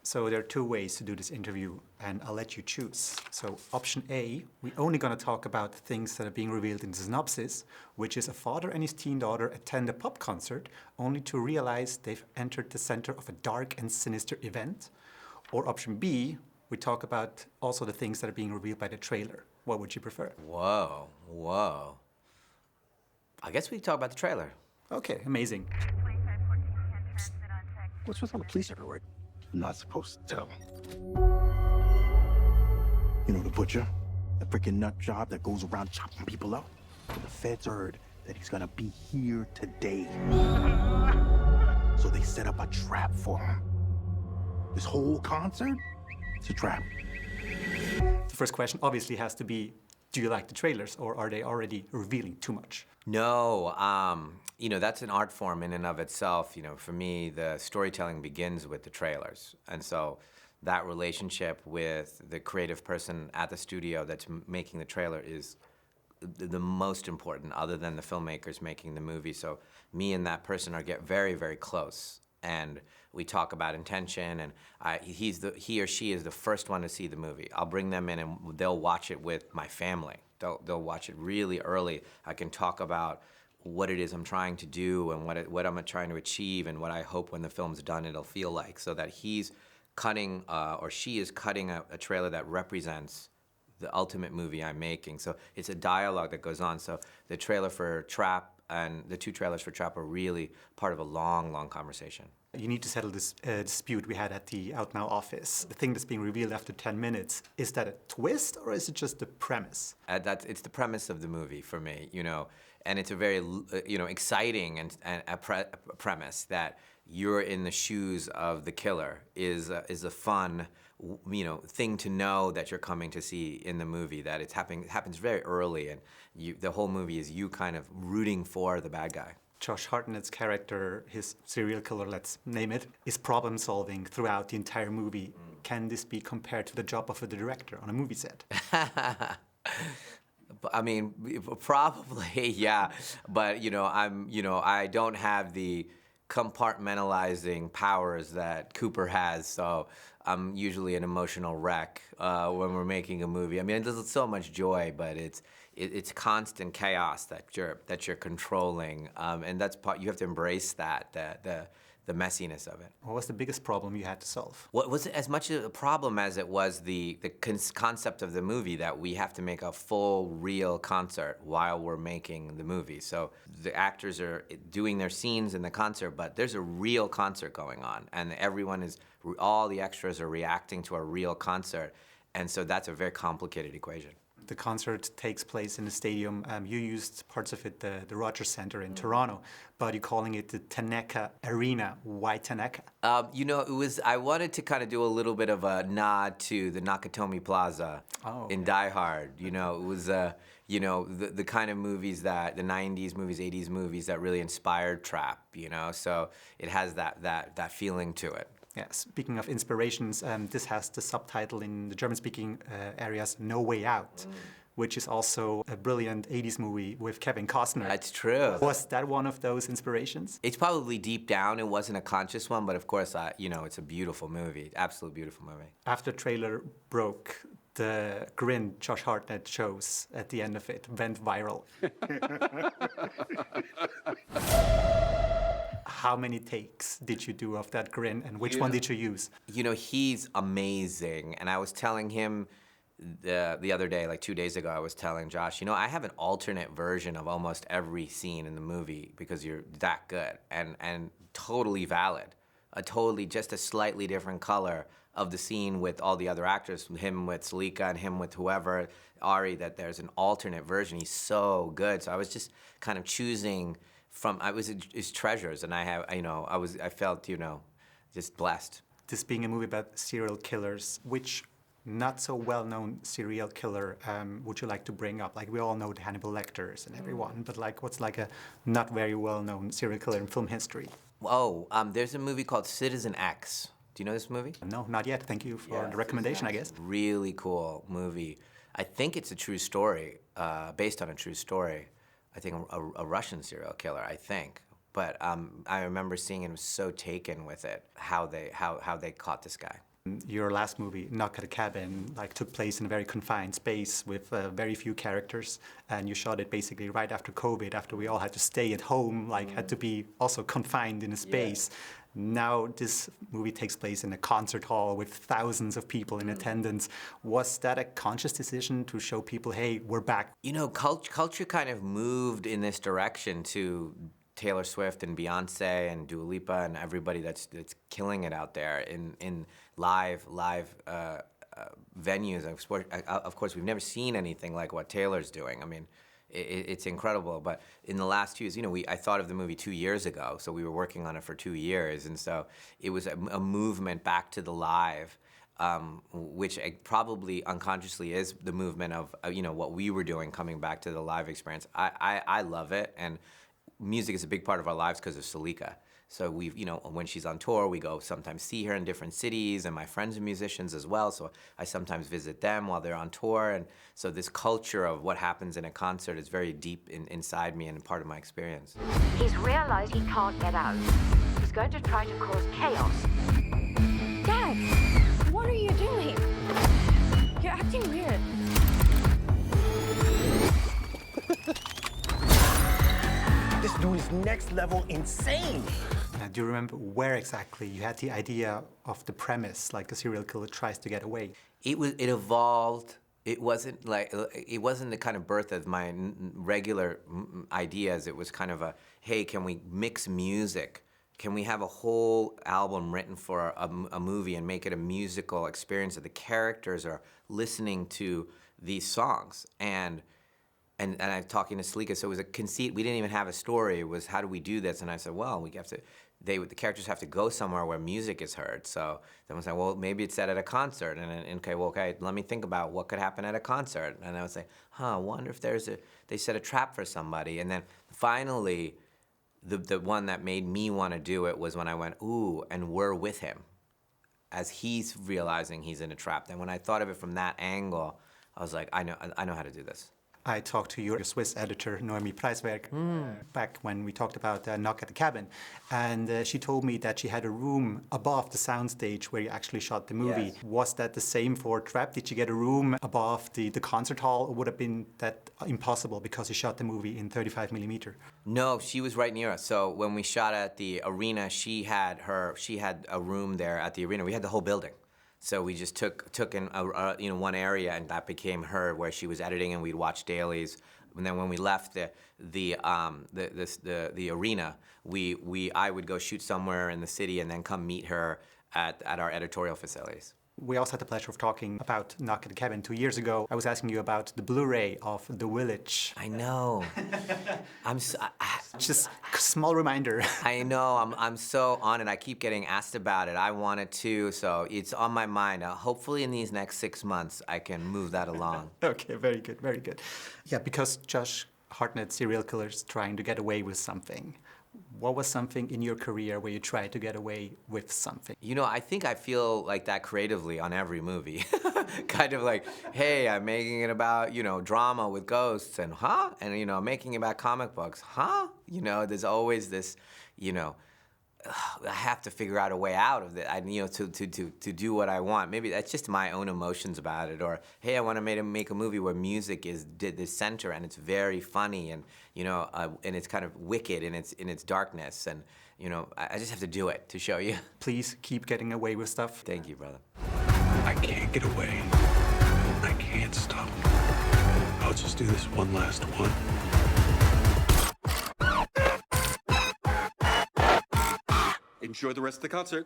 So there are two ways to do this interview, and I'll let you choose. So option A, we're only going to talk about things that are being revealed in the synopsis, which is a father and his teen daughter attend a pop concert only to realize they've entered the center of a dark and sinister event. Or option B, we talk about also the things that are being revealed by the trailer. What would you prefer? Whoa, whoa. I guess we talk about the trailer. Okay, amazing. What's with all the police everywhere? I'm not supposed to tell. You know the butcher? The freaking nut job that goes around chopping people up? The feds heard that he's gonna be here today. So they set up a trap for him. This whole concert, it's a trap. The first question obviously has to be, do you like the trailers, or are they already revealing too much? No, you know, that's an art form in and of itself. You know, for me, the storytelling begins with the trailers. And so that relationship with the creative person at the studio that's making the trailer is the most important, other than the filmmakers making the movie. So me and that person get very, very close. And we talk about intention, and he or she is the first one to see the movie. I'll bring them in, and they'll watch it with my family. They'll watch it really early. I can talk about what it is I'm trying to do and what I'm trying to achieve and what I hope when the film's done it'll feel like, so that he's cutting or she is cutting a trailer that represents the ultimate movie I'm making. So it's a dialogue that goes on. So the trailer for Trap and the two trailers for Trap are really part of a long, long conversation. You need to settle this dispute we had at the OutNow office. The thing that's being revealed after 10 minutes, is that a twist or is it just the premise? It's the premise of the movie for me, you know, and it's a very, you know, exciting and a premise that you're in the shoes of the killer is a fun, you know, thing to know that you're coming to see in the movie. That it happens very early, and the whole movie is you kind of rooting for the bad guy. Josh Hartnett's character, his serial killer, let's name it, is problem solving throughout the entire movie. Can this be compared to the job of a director on a movie set? I mean, probably, yeah. But I don't have the compartmentalizing powers that Cooper has, so I'm usually an emotional wreck when we're making a movie. I mean, there's so much joy, but it's constant chaos that you're controlling, and that's part. You have to embrace that the messiness of it. What was the biggest problem you had to solve? What was as much a problem as it was the concept of the movie, that we have to make a full, real concert while we're making the movie. So the actors are doing their scenes in the concert, but there's a real concert going on, and all the extras are reacting to a real concert, and so that's a very complicated equation. The concert takes place in the stadium. You used parts of it, the Rogers Center in Toronto, but you're calling it the Tanaka Arena. Why Tanaka? You know, I wanted to kind of do a little bit of a nod to the Nakatomi Plaza in Die Hard. You know, it was, you know, the kind of movies that, the 90s movies, 80s movies that really inspired Trap, you know? So it has that feeling to it. Yeah, speaking of inspirations, this has the subtitle in the German-speaking areas, No Way Out, which is also a brilliant 80s movie with Kevin Costner. That's true. Was that one of those inspirations? It's probably deep down. It wasn't a conscious one, but of course, you know, it's a beautiful movie, absolute beautiful movie. After the trailer broke, the grin Josh Hartnett shows at the end of it went viral. How many takes did you do of that grin, and which one did you use? You know, he's amazing, and I was telling him the other day, like 2 days ago, I was telling Josh, you know, I have an alternate version of almost every scene in the movie because you're that good, and totally valid. Just a slightly different color of the scene with all the other actors, him with Salika and him with whoever, Ari, that there's an alternate version. He's so good. So I was just kind of choosing from, his treasures, and I felt, you know, just blessed. This being a movie about serial killers, which not so well-known serial killer would you like to bring up? Like, we all know the Hannibal Lecters and everyone, but like, what's like a not very well-known serial killer in film history? Oh, there's a movie called Citizen X. Do you know this movie? No, not yet. Thank you for the recommendation, I guess. Really cool movie. I think it's a true story, based on a true story. I think a Russian serial killer, I think. but I remember seeing it and was so taken with it, how they caught this guy. Your last movie, Knock at the Cabin, like took place in a very confined space with very few characters, and you shot it basically right after COVID, after we all had to stay at home, like had to be also confined in a space. Now this movie takes place in a concert hall with thousands of people in attendance. Was that a conscious decision to show people, hey, we're back? You know, culture kind of moved in this direction to Taylor Swift and Beyonce and Dua Lipa and everybody that's killing it out there in live venues. Of course, we've never seen anything like what Taylor's doing. I mean, it's incredible. But in the last 2 years, you know, I thought of the movie 2 years ago, so we were working on it for 2 years, and so it was a movement back to the live. Which probably unconsciously is the movement of you know, what we were doing, coming back to the live experience. I love it, and music is a big part of our lives because of Salika. So we've, you know, when she's on tour, we go sometimes see her in different cities, and my friends are musicians as well, so I sometimes visit them while they're on tour. And so this culture of what happens in a concert is very deep inside me and part of my experience. He's realized he can't get out. He's going to try to cause chaos. Dad, what are you doing? You're acting weird. This dude is next level insane. Do you remember where exactly you had the idea of the premise, like a serial killer tries to get away? It evolved. It wasn't the kind of birth of my regular ideas. It was kind of a, hey, can we mix music? Can we have a whole album written for a movie and make it a musical experience that the characters are listening to these songs? And I'm talking to Salika, so it was a conceit. We didn't even have a story. It was, how do we do this? And I said, well, the characters have to go somewhere where music is heard. So then I was like, well, maybe it's set at a concert. And okay, let me think about what could happen at a concert. And I would say, I wonder if they set a trap for somebody. And then finally, the one that made me want to do it was when I went, ooh, and we're with him as he's realizing he's in a trap. And when I thought of it from that angle, I was like, I know how to do this. I talked to your Swiss editor, Noemi Preiswerk, back when we talked about Knock at the Cabin. And she told me that she had a room above the soundstage where you actually shot the movie. Yes. Was that the same for Trap? Did you get a room above the concert hall, or would have been that impossible because you shot the movie in 35 millimeter? No, she was right near us. So when we shot at the arena, she had a room there at the arena. We had the whole building. So we just took in one area, and that became her, where she was editing, and we'd watch dailies. And then when we left the arena, I would go shoot somewhere in the city, and then come meet her at our editorial facilities. We also had the pleasure of talking about Knock at the Cabin 2 years ago. I was asking you about the Blu-ray of The Village. I know. Just a small reminder. I know. I'm so on it. I keep getting asked about it. I want it too, so it's on my mind. Hopefully in these next 6 months, I can move that along. Okay, very good, very good. Yeah, because Josh Hartnett, serial killers trying to get away with something. What was something in your career where you tried to get away with something? You know, I think I feel like that creatively on every movie. Kind of like, hey, I'm making it about, you know, drama with ghosts, and and, you know, I'm making it about comic books, You know, there's always this, you know, I have to figure out a way out of it. To do what I want. Maybe that's just my own emotions about it. Or hey, I want to make a movie where music is the center, and it's very funny, and you know, and it's kind of wicked in its darkness, and you know, I just have to do it to show you. Please keep getting away with stuff. Thank you, brother. I can't get away. I can't stop. I'll just do this one last one. Enjoy the rest of the concert.